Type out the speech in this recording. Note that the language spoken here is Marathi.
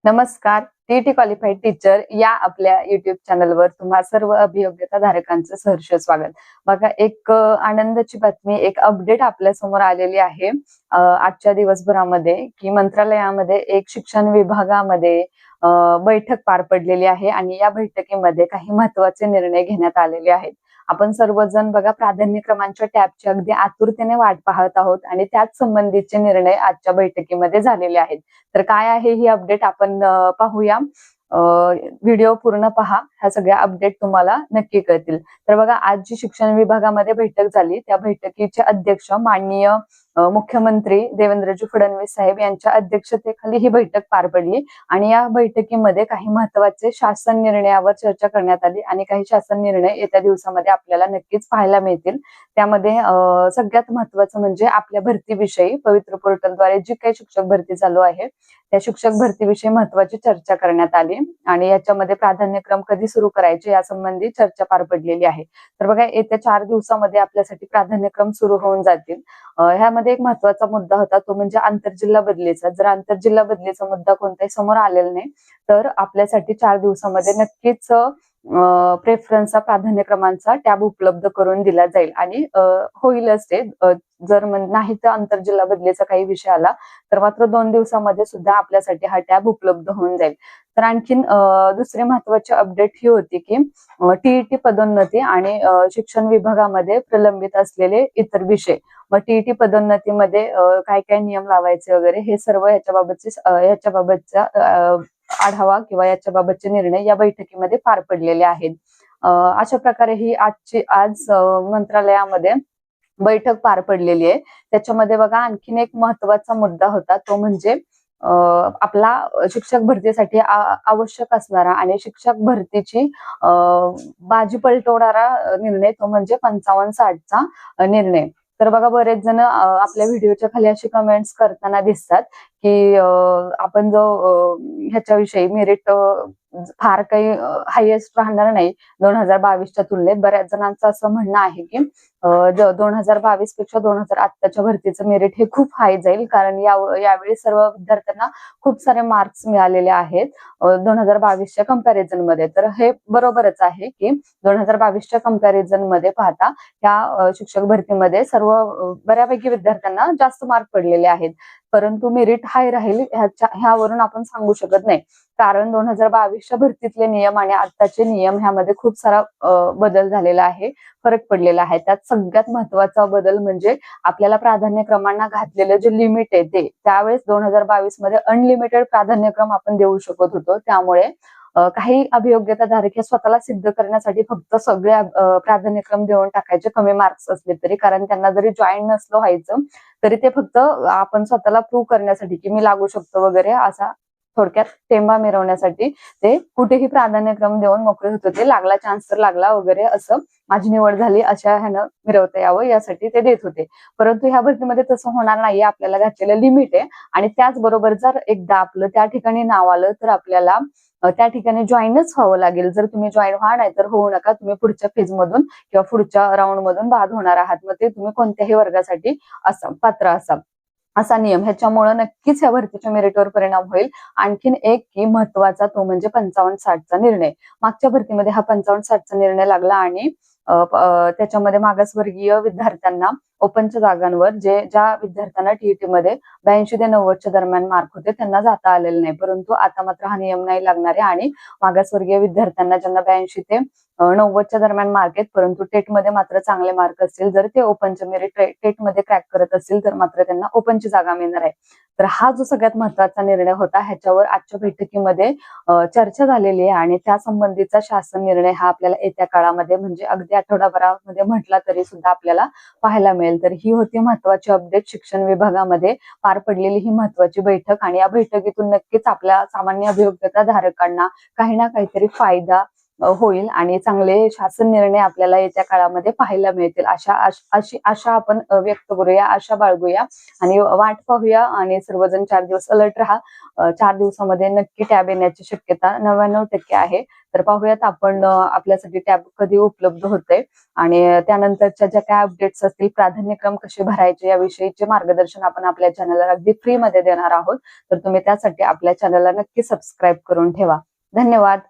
नमस्कार. टीईटी क्वालिफाईड टीचर या आपल्या युट्यूब चॅनलवर तुम्हा सर्व अभियोग्यता धारकांचं सहर्ष स्वागत. बघा, एक आनंदाची बातमी, एक अपडेट आपल्या समोर आलेली आहे आजच्या दिवसभरामध्ये, की मंत्रालयामध्ये एक शिक्षण विभागामध्ये बैठक पार पडलेली आहे आणि या बैठकीमध्ये काही महत्त्वाचे निर्णय घेण्यात आलेले आहेत. आपण सर्वजण बघा प्राधान्यक्रमांच्या टॅबची अगदी आतुरतेने वाट पाहत आहोत आणि त्याच संबंधीचे निर्णय आजच्या बैठकीमध्ये झालेले आहेत. तर काय आहे ही अपडेट आपण पाहूया. व्हिडिओ पूर्ण पहा, ह्या सगळ्या अपडेट तुम्हाला नक्की कळतील. तर बघा, आज जी शिक्षण विभागामध्ये बैठक झाली त्या बैठकीचे अध्यक्ष माननीय मुख्यमंत्री देवेंद्रजी फडणवीस साहेब यांच्या अध्यक्षतेखाली ही बैठक पार पडली आणि या बैठकीमध्ये काही महत्त्वाचे शासन निर्णयावर चर्चा करण्यात आली आणि काही शासन निर्णय येत्या दिवसामध्ये आपल्याला नक्कीच पाहायला मिळतील. त्यामध्ये सगळ्यात महत्त्वाचं म्हणजे आपल्या भरतीविषयी पवित्र पोर्टलद्वारे जी काही शिक्षक भरती चालू आहे त्या शिक्षक भरतीविषयी महत्त्वाची चर्चा करण्यात आली आणि याच्यामध्ये प्राधान्यक्रम कधी सुरू करायचे यासंबंधी चर्चा पार पडलेली आहे. तर बघा, येत्या 4 दिवसामध्ये आपल्यासाठी प्राधान्यक्रम सुरू होऊन जातील. ह्यामध्ये एक महत्त्वाचा मुद्दा होता, तो म्हणजे आंतरजिल्हा बदलीचा. जर आंतरजिल्हा बदलीचा मुद्दा कोणताही समोर आलेला नाही तर आपल्यासाठी 4 दिवसामध्ये नक्कीच प्रेफरन्सचा प्राधान्यक्रमांचा टॅब उपलब्ध करून दिला जाईल आणि होईलच ते. जर नाही तर आंतरजिल्हा बदलीचा काही विषय आला तर मात्र 2 दिवसामध्ये सुद्धा आपल्यासाठी हा टॅब उपलब्ध होऊन जाईल. तर आणखीन दुसरी महत्त्वाची अपडेट ही होती की टीईटी पदोन्नती आणि शिक्षण विभागामध्ये प्रलंबित असलेले इतर विषय, मग टीईटी पदोन्नतीमध्ये काय काय नियम लावायचे वगैरे हे सर्व याच्याबाबतचा आढावा किंवा याच्याबाबतचे निर्णय या बैठकीमध्ये पार पडलेले आहेत. अशा प्रकारे ही आज मंत्रालयामध्ये बैठक पार पडलेली आहे. त्याच्यामध्ये बघा, आणखीन एक महत्त्वाचा मुद्दा होता, तो म्हणजे आपला शिक्षक भरतीसाठी आवश्यक असणारा आणि शिक्षक भरतीची बाजी पलटवणारा निर्णय, तो म्हणजे 55-60 चा निर्णय. तर बघा, बरेच जण आपल्या व्हिडिओच्या खाली अशी कमेंट्स करताना दिसतात की आपण जो ह्याच्याविषयी मेरिट फार काही हायेस्ट राहणार नाही 2022च्या तुलनेत. बऱ्याच जणांचं असं म्हणणं आहे की 2022 पेक्षा 2000 आत्ताच्या भरतीचं मेरिट हे खूप हाय जाईल, कारण यावेळी सर्व विद्यार्थ्यांना खूप सारे मार्क्स मिळालेले आहेत 2022च्या कंपॅरिझन मध्ये. तर हे बरोबरच आहे की 2022च्या कंपॅरिझन मध्ये पाहता या शिक्षक भरतीमध्ये सर्व बऱ्यापैकी विद्यार्थ्यांना जास्त मार्क पडलेले आहेत, परंतु मेरिट हाय राहील ह्यावरून आपण सांगू शकत नाही. कारण 2022च्या भरतीतले नियम आणि आत्ताचे नियम ह्यामध्ये खूप सारा बदल झालेला आहे, फरक पडलेला आहे. त्यात सगळ्यात महत्त्वाचा बदल म्हणजे आपल्याला प्राधान्यक्रमांना घातलेलं जे लिमिट आहे ते, त्यावेळेस 2022 मध्ये अनलिमिटेड प्राधान्यक्रम आपण देऊ शकत होतो. त्यामुळे काही अभियोग्यता धारक हे स्वतःला सिद्ध करण्यासाठी फक्त सगळे प्राधान्यक्रम देऊन टाकायचे, कमी मार्क्स असले तरी. कारण त्यांना जरी जॉईन नसलं व्हायचं तरी ते फक्त आपण स्वतःला प्रूव्ह करण्यासाठी की मी लागू शकतो वगैरे असा थोडक्यात टेंबा मिरवण्यासाठी ते कुठेही प्राधान्यक्रम देऊन मोकळे होत होते. लागला चान्स तर लागला वगैरे, असं माझी निवड झाली अशा ह्यानं मिरवता यावं यासाठी ते देत होते. परंतु ह्या भरतीमध्ये तसं होणार नाही. आपल्याला घातलेलं लिमिट आहे आणि त्याचबरोबर जर एकदा आपलं त्या ठिकाणी नाव आलं तर आपल्याला त्या ठिकाणी जॉईनच व्हावं लागेल. जर तुम्ही जॉईन व्हा, नाही तर होऊ नका. तुम्ही पुढच्या फेज मधून किंवा पुढच्या राऊंड मधून बाद होणार आहात. मग ते तुम्ही कोणत्याही वर्गासाठी पात्र असाल असा नियम. ह्याच्यामुळे नक्कीच या भरतीच्या मेरिटवर परिणाम होईल. आणखीन एक की महत्वाचा, तो म्हणजे 55-60 चा निर्णय. मागच्या भरतीमध्ये हा 55-60 चा निर्णय लागला आणि त्याच्यामध्ये मागासवर्गीय विद्यार्थ्यांना ओपनच्या जागांवर ज्या विद्यार्थ्यांना टीईटी मध्ये 82 ते 90च्या दरम्यान मार्क होते त्यांना जाता आलेले नाही. परंतु आता मात्र हा नियम नाही लागणार आहे आणि मागासवर्गीय विद्यार्थ्यांना ज्यांना 82 ते 90च्या दरम्यान मार्क आहेत परंतु टेट मध्ये मात्र चांगले मार्क असतील, जर ते ओपनच्या मेरिट टेट मध्ये क्रॅक करत असतील तर मात्र त्यांना ओपनची जागा मिळणार आहे. तर हा जो सगळ्यात महत्वाचा निर्णय होता, ह्याच्यावर आजच्या बैठकीमध्ये चर्चा झालेली आहे आणि त्या संबंधीचा शासन निर्णय हा आपल्याला येत्या काळामध्ये म्हणजे अगदी आठवडाभरामध्ये म्हटला तरी सुद्धा आपल्याला पाहायला मिळेल. तर ही होती महत्वाची अपडेट. शिक्षण विभागामध्ये पार पडलेली ही महत्वाची बैठक आणि या बैठकीतून नक्कीच आपल्या सामान्य अभियोग्यता धारकांना काही ना काहीतरी फायदा होईल आणि चांगले शासन निर्णय आपल्याला येत्या काळामध्ये पाहायला मिळतील अशी आशा आपण व्यक्त करूया, आशा बाळगूया आणि वाट पाहूया आणि सर्वजण 4 दिवस अलर्ट राहा. 4 दिवसामध्ये नक्की टॅब येण्याची शक्यता 99% आहे. तर पाहूयात आपण आपल्यासाठी टॅब कधी उपलब्ध होते आणि त्यानंतरच्या ज्या काय अपडेट्स असतील, प्राधान्यक्रम कसे भरायचे याविषयीचे मार्गदर्शन आपण आपल्या चॅनलला अगदी फ्री मध्ये देणार आहोत. तर तुम्ही त्यासाठी आपल्या चॅनलला नक्की सबस्क्राईब करून ठेवा. धन्यवाद.